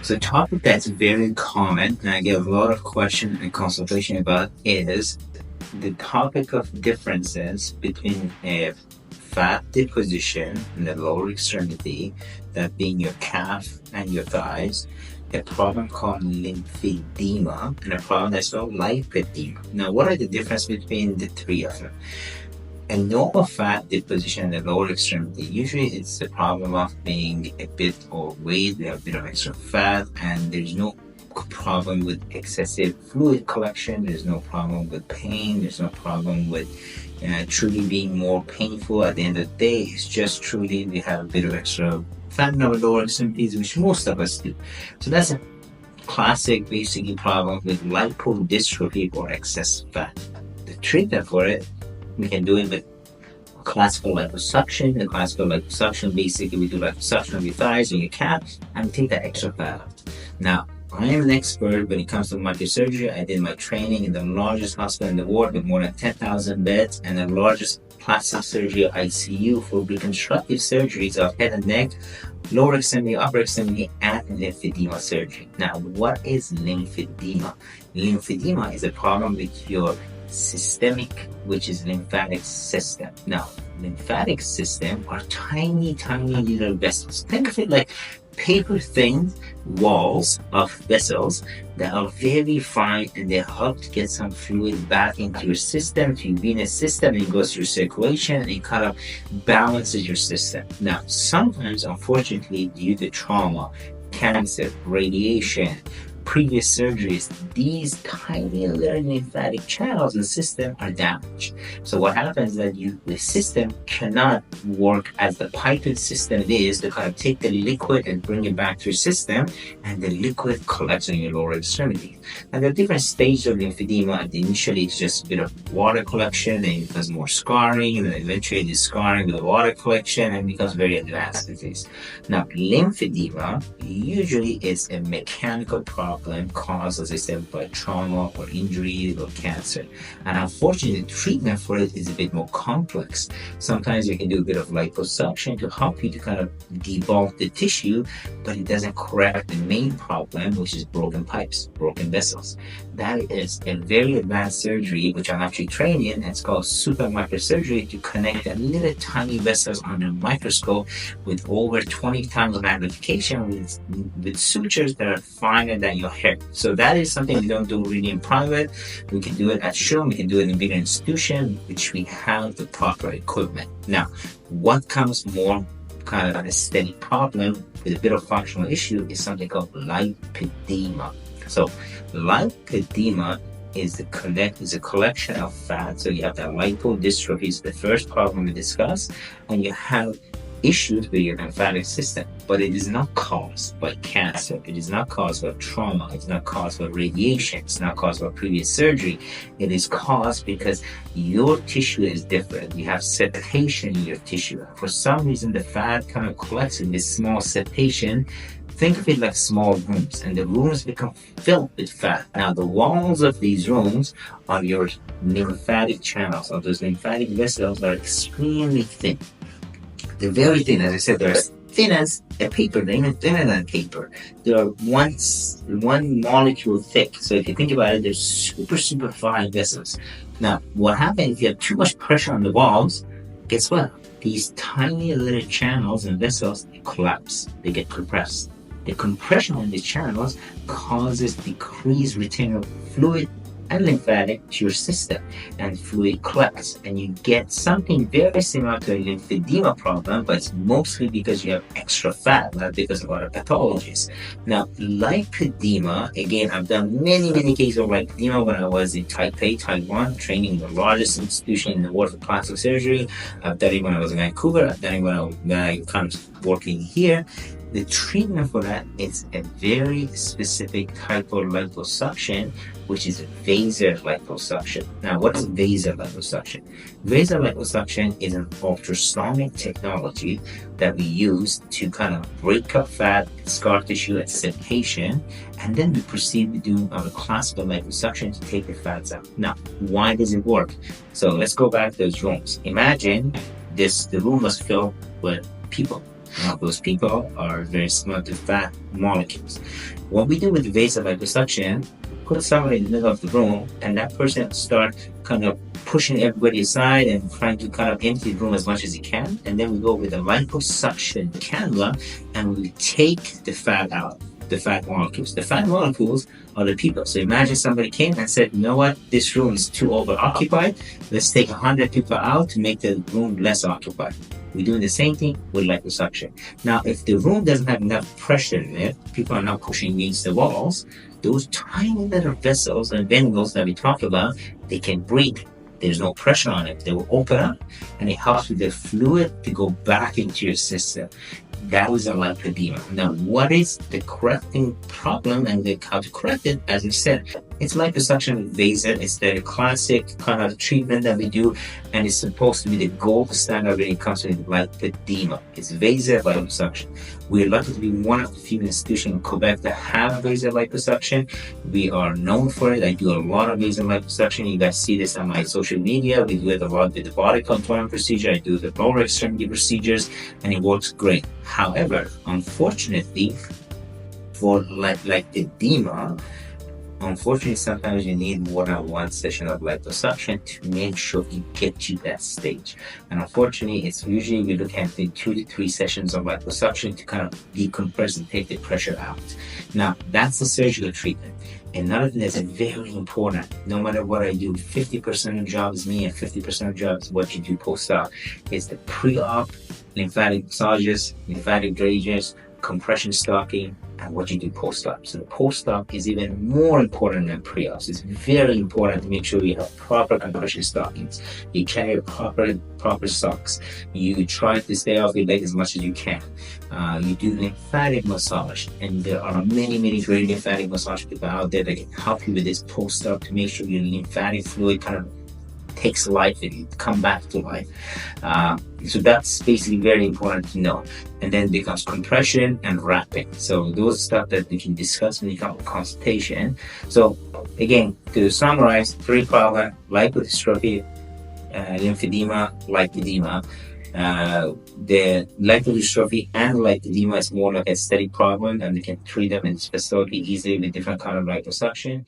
So a topic that's very common and I get a lot of questions and consultation about is the topic of differences between a fat deposition in the lower extremity, that being your calf and your thighs, a problem called lymphedema, and a problem that's called lipedema. Now, what are the differences between the three of them? A normal fat deposition in the lower extremity, usually it's the problem of being a bit overweight, a bit of extra fat, and there's no problem with excessive fluid collection, there's no problem with pain, there's no problem with truly being more painful at the end of the day. It's just truly we have a bit of extra fat in our lower extremities, which most of us do. So that's a classic basically problem with lipodystrophy or excess fat. The treatment for it, we can do it with classical liposuction. The classical liposuction, basically we do liposuction on your thighs and your calves and take that extra fat out. Now, I am an expert when it comes to microsurgery. I did my training in the largest hospital in the world with more than 10,000 beds and the largest plastic surgery ICU for reconstructive surgeries of head and neck, lower extremity, upper extremity, and lymphedema surgery. Now, what is lymphedema? Lymphedema is a problem with your systemic, which is lymphatic system. Now, lymphatic system are tiny little vessels. Think of it like paper thin walls of vessels that are very fine and they help to get some fluid back into your system, to your venous system, and it goes through circulation and it kind of balances your system. Now, sometimes, unfortunately, due to trauma, cancer, radiation, previous surgeries, these tiny little lymphatic channels in the system are damaged. So what happens is that the system cannot work as the piping system it is to kind of take the liquid and bring it back to your system, and the liquid collects in your lower extremities. And there are different stages of lymphedema, and initially it's just a bit of water collection, and it becomes more scarring, and then eventually it is scarring with the water collection and becomes very advanced disease. Now, lymphedema usually is a mechanical problem caused, as I said, by trauma or injury or cancer. And unfortunately, the treatment for it is a bit more complex. Sometimes you can do a bit of liposuction to help you to kind of debulk the tissue, but it doesn't correct the main problem, which is broken pipes, broken vessels. That is a very advanced surgery, which I'm actually trained in. It's called super microsurgery, to connect a little tiny vessels under a microscope with over 20 times magnification with sutures that are finer than your hair. So that is something we don't do really in private. We can do it at show, we can do it in bigger institution, which we have the proper equipment. Now, what comes more kind of a steady problem with a bit of functional issue is something called lipedema. So lipedema is a collection of fat. So you have that lipodystrophy is the first problem we discussed, and you have issues with your lymphatic system, but it is not caused by cancer, it is not caused by trauma, it's not caused by radiation, it's not caused by previous surgery. It is caused because your tissue is different. You have septation in your tissue. For some reason, the fat kind of collects in this small septation. Think of it like small rooms, and the rooms become filled with fat. Now, the walls of these rooms are your lymphatic channels, or those lymphatic vessels are extremely thin. They're very thin. As I said, they're as thin as a paper. They're even thinner than paper. They're one molecule thick. So if you think about it, they're super fine vessels. Now, what happens if you have too much pressure on the walls? Guess what? These tiny little channels and vessels, they collapse. They get compressed. The compression on these channels causes decreased return of fluid and lymphatic to your system, and fluid collects, and you get something very similar to a lymphedema problem, but it's mostly because you have extra fat, not because of other pathologies. Now, lipedema, again, I've done many cases of lipedema when I was in Taipei, Taiwan, training in the largest institution in the world for plastic surgery. I've done it when I was in Vancouver. I've done it when I come working here. The treatment for that is a very specific type of liposuction, which is vaser liposuction. Now, what is vaser liposuction? Vaser liposuction is an ultrasonic technology that we use to kind of break up fat, scar tissue, and septation, and then we proceed to do our classical liposuction to take the fats out. Now, why does it work? So let's go back to those rooms. Imagine the room was filled with people. Now, those people are very similar to fat molecules. What we do with invasive liposuction, put someone in the middle of the room, and that person start kind of pushing everybody aside and trying to kind of empty the room as much as he can. And then we go with a liposuction cannula and we take the fat out, the fat molecules. The fat molecules are the people. So imagine somebody came and said, you know what, this room is too overoccupied. Let's take 100 people out to make the room less occupied. We're doing the same thing with liposuction. Now, if the room doesn't have enough pressure in it, people are not pushing against the walls, those tiny little vessels and venules that we talk about, they can breathe. There's no pressure on it. They will open up and it helps with the fluid to go back into your system. That was a lipedema. Now, what is the correcting problem and how to correct it? As I said, it's liposuction with laser. It's the classic kind of treatment that we do, and it's supposed to be the gold standard when it comes to lipedema. It's laser liposuction. We're lucky to be one of the few institutions in Quebec that have laser liposuction. We are known for it. I do a lot of laser liposuction. You guys see this on my social media. We do it a lot with the body contouring procedure. I do the lower extremity procedures, and it works great. However, unfortunately, for lipedema, unfortunately, sometimes you need more than one session of liposuction to make sure you get to that stage. And unfortunately, it's usually we look at 2 to 3 sessions of liposuction to kind of decompress and take the pressure out. Now, that's the surgical treatment. Another thing that's very important, no matter what I do, 50% of the job is me and 50% of the job is what you do post-op, is the pre-op lymphatic massages, lymphatic drainage, compression stocking, and what you do post-op. So the post-op is even more important than pre-op. So it's very important to make sure you have proper compression stockings. You carry proper socks. You try to stay off your leg as much as you can. You do lymphatic massage, and there are many great lymphatic massage people out there that can help you with this post-op to make sure your lymphatic fluid kind of takes life and you come back to life. So that's basically very important to know. And then becomes compression and wrapping. So those stuff that we can discuss when you come to consultation. So again, to summarize, 3 problems: lipodystrophy, lymphedema, lipedema. The lipodystrophy and lipedema is more like a steady problem, and we can treat them in facility easily with different kind of liposuction.